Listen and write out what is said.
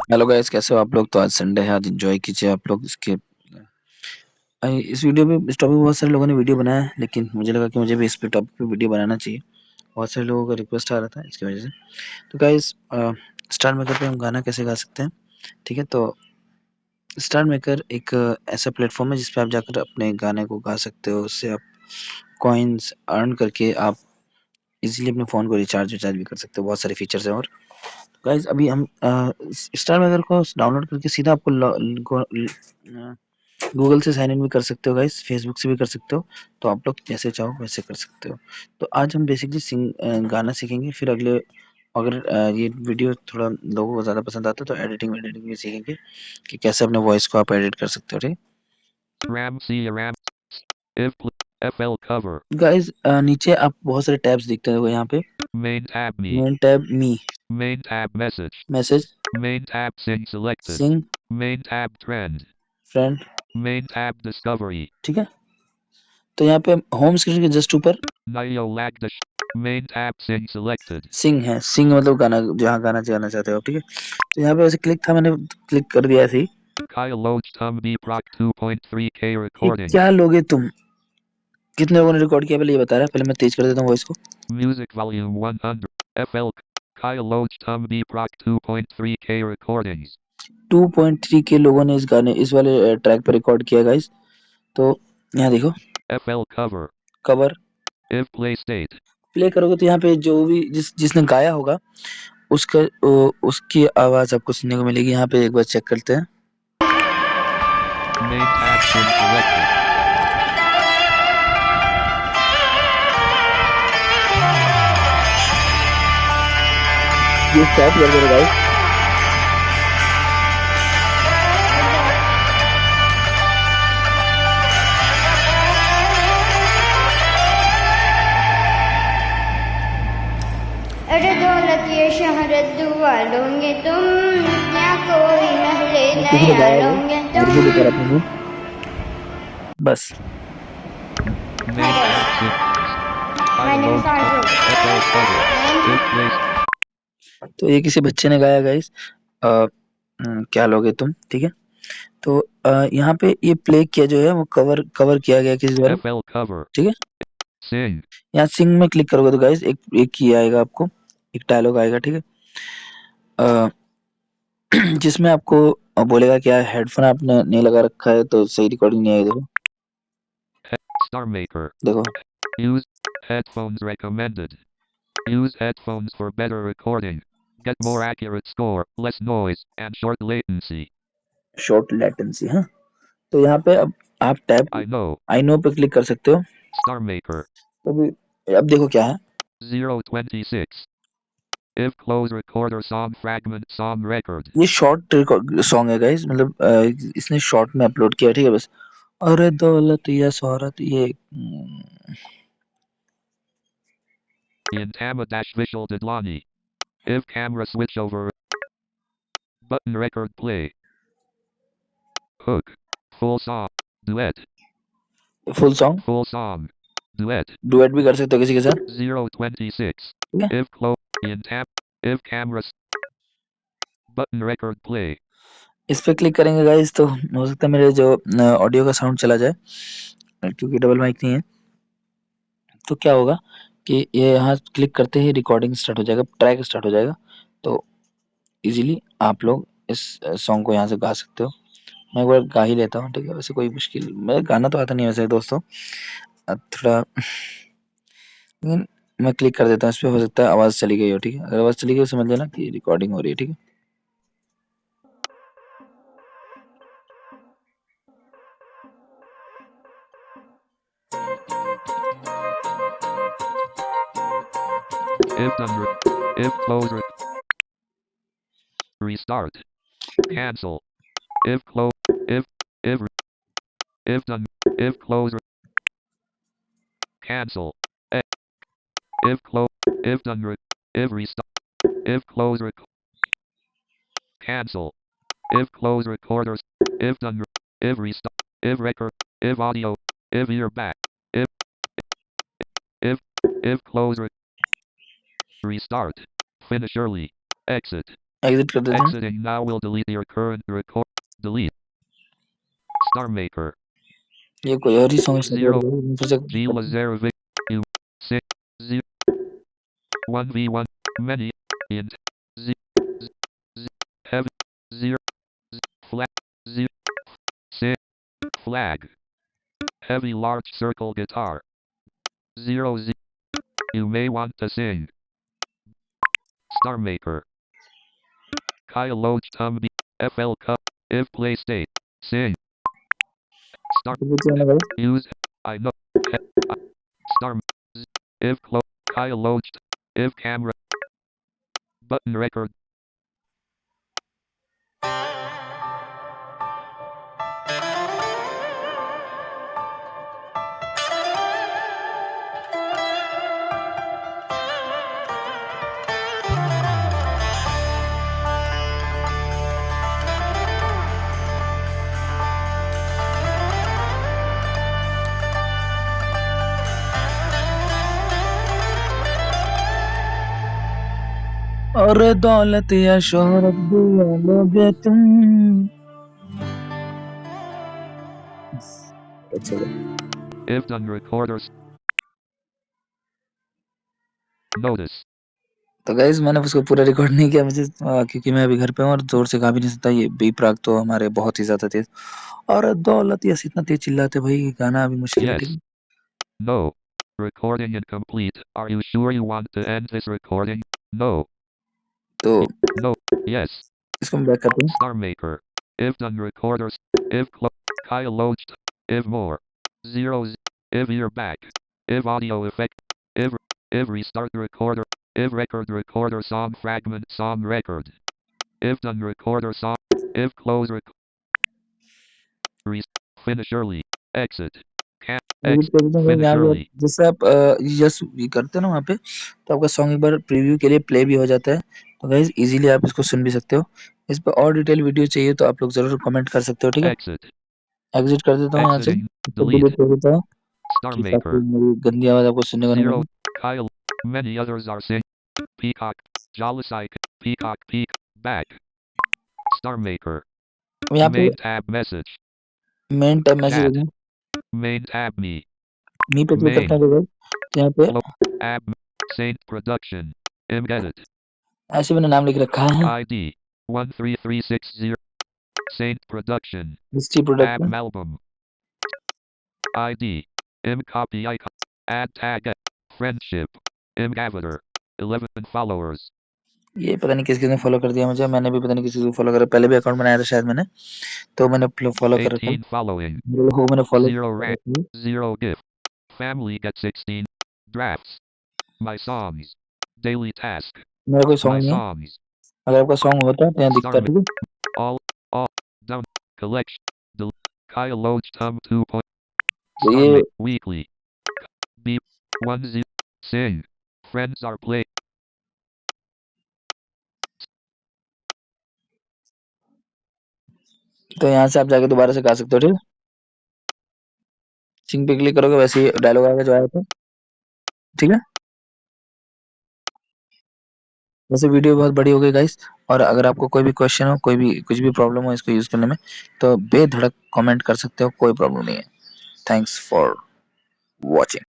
Hello guys, कैसे हो आप लोग? तो आज संडे है, आज एंजॉय कीजिए आप लोग इसके इस वीडियो पे। इस टॉपिक पे बहुत सारे लोगों ने वीडियो बनाया है, लेकिन मुझे लगा कि मुझे भी इस पे टॉपिक पे वीडियो बनाना चाहिए। बहुत सारे लोगों का रिक्वेस्ट आ रहा था, इसकी वजह से। तो गाइस, स्टार मेकर पे हम गाना कैसे गा सकते हैं? ठीक है, तो स्टार मेकर एक ऐसा प्लेटफॉर्म है जिसपे आप जाकर अपने गाने को गा सकते हो। उससे आप कॉइन्स अर्न करके आप इजीली अपने फ़ोन को रिचार्ज भी कर सकते हो। बहुत सारे फीचर्स हैं। और गाइस, अभी हम स्टार मेकर को डाउनलोड करके सीधा आपको गूगल से साइन इन भी कर सकते हो गाइस, फेसबुक से भी कर सकते हो। तो आप लोग जैसे चाहो वैसे कर सकते हो। तो आज हम बेसिकली गाना सीखेंगे, फिर अगले अगर ये वीडियो थोड़ा लोगों को ज़्यादा पसंद आता है तो एडिटिंग भी सीखेंगे कि कैसे अपने वॉइस को आप एडिट कर सकते हो। ठीक है गाइस, नीचे आप बहुत सारे टैब्स दिखते हैं यहाँ पे। मेन टैब मैसेज, सिंग, फ्रेंड। ठीक है, तो यहाँ पे होम स्क्रीन के जस्ट ऊपर सिंग है। सिंग मतलब गाना, जहाँ गाना गाना चाहते हो आप। ठीक है, तो यहाँ पे वैसे क्लिक था, मैंने क्लिक कर दिया ऐसे ही। ये क्या लोगे तुम? कितने लोगों ने रिकॉर्ड किया पहले ये बता रहा है। पहले मैं तेज कर देता हूँ वॉइस को। 2.3 के लोगों ने इस वाले ट्रैक पर रिकॉर्ड किया गाइस। तो यहाँ देखो, कवर प्ले करोगे तो यहाँ पे जो भी जिसने गाया होगा उसका उसकी आवाज आपको सुनने को मिलेगी। यहाँ पे एक बार चेक करते हैं। ये स्टार्ट कर दो गाइस। अरे दौलत ये शहरत दुआ लोगे तुम, क्या कोई महले नया लोगे तुम। बस तो ये किसी बच्चे ने गाया गाइस। क्या लोगे तुम? ठीक है, तो यहाँ पे ये प्ले किया जो है वो कवर किया गया किसी द्वारा। ठीक है, यहाँ सिंग में क्लिक करोगे तो गाइस एक की आएगा आपको, एक डायलॉग आएगा। ठीक है, अ, जिसमें आपको बोलेगा कि यार हेडफोन आपने नहीं लगा रखा है तो सही रिकॉर्डिंग नहीं आएगी। देखो शॉर्ट लेटेंसी। हाँ, तो यहाँ पे अब आप टैब आई नो पे क्लिक कर सकते हो। तो अब देखो क्या है। ये शॉर्ट सॉन्ग है गाइस, मतलब इसने शॉर्ट में अपलोड किया। ठीक है, बस। अरे दौलत या शोहरत, ये फुल सॉन्ग डुएट भी कर सकते हो किसी के साथ। ठीक है, इस पे क्लिक करेंगे गाइस तो हो सकता है मेरे जो ऑडियो का साउंड चला जाए, क्योंकि डबल माइक नहीं है। तो क्या होगा कि ये यहाँ क्लिक करते ही रिकॉर्डिंग स्टार्ट हो जाएगा, ट्रैक स्टार्ट हो जाएगा। तो इजीली आप लोग इस सॉन्ग को यहाँ से गा सकते हो। मैं एक बार गा ही लेता हूँ। ठीक है, वैसे कोई मुश्किल, मैं गाना तो आता नहीं वैसे दोस्तों, थोड़ा, लेकिन मैं क्लिक कर देता हूँ इस पे। हो सकता है आवाज़ चली गई हो। ठीक है, अगर आवाज़ चली गई तो समझ लेना कि रिकॉर्डिंग हो रही है। ठीक है, एग्जिट कर देते हैं। Exiting now will delete your current record. Delete. StarMaker. ये कोई और ही सॉन्ग स्टार्ट कर 0 दो फिर से G was 0 Vic U 6 0 1v1 many int Z, Z, Z heavy 0 Z, flag 0 6 flag heavy large circle guitar 0 Z. You may want to sing. StarMaker. Kyle Loach Tum B FL Cup if play state sing Star use I know Star if close Kyle Loach if camera button record और दौलत या शोहरत दुआ लोगे तुम। अच्छा if done recorders notice तो guys मैंने उसको पूरा रिकॉर्ड नहीं किया मुझे क्योंकि मैं अभी घर पे हूँ और जोर से गा भी नहीं सकता। ये बीप राग तो हमारे बहुत ही ज्यादा तेज और दौलत यस इतना तेज चिल्लाते भाई गाना अभी मुश्किल है। yes no recording incomplete are you sure you want to end this recording no तो no yes इसको मैं बैक करता हूँ। StarMaker if done recorders if Kyle Loach if more zeros if you're back if audio effect if restart recorder if record recorder song fragment song record if done recorder song if close finish early exit can edit कर देता हूँ finish यहाँ पे early जैसे आप yes ये करते हो ना वहाँ पे तो आपका सॉन्ग एक बार प्रीव्यू के लिए प्ले भी हो जाता है। तो गाइस इजीली आप इसको सुन भी सकते हो। इस पे और डिटेल वीडियो चाहिए तो आप लोग जरूर कमेंट कर सकते हो। ठीक है exit एग्जिट कर देता हूँ यहाँ से exiting इसको delete डिलीट कर देता हूँ कि ताकि StarMaker मेरी गंदी आवाज आपको सुनने को ना zero मिले। Kyle many others are saying Peacock Jalisike Peacock Peak back StarMaker अब यहाँ पे main tab message main tab message chat होगा main tab me मी पे क्लिक करते main हैं तो यहाँ पे flow app Saint production embedded ऐसे मैंने नाम लिख रखा है ID 13360 Saint production history app product. album ID M copy icon add tag friendship M avatar 11 followers ये पता नहीं किस किसने फॉलो कर दिया मुझे। मैंने भी पता नहीं किसी को फॉलो करा। पहले भी अकाउंट बनाया था शायद मैंने तो मैंने फॉलो कर रखा है। 18 following हो मैंने फॉलो 0 कर rank रखा है। 0 gift family get 16 drafts my songs daily task मेरा कोई my सॉन्ग नहीं है। songs अगर आपका सॉन्ग होता है तो यहाँ दिखता Star है। ठीक है all down collection Kyle Loach Tum 2. तो Star ये weekly beep 10 sing friends are play तो यहाँ से आप जाके दोबारा से गा सकते हो। ठीक है सिंग पे क्लिक करोगे वैसे ही डायलॉग आएगा जो आया था। ठीक है वैसे वीडियो बहुत बड़ी हो गई गाइस और अगर आपको कोई भी क्वेश्चन हो कोई भी कुछ भी प्रॉब्लम हो इसको यूज करने में तो बेधड़क कमेंट कर सकते हो। कोई प्रॉब्लम नहीं है। Thanks for watching.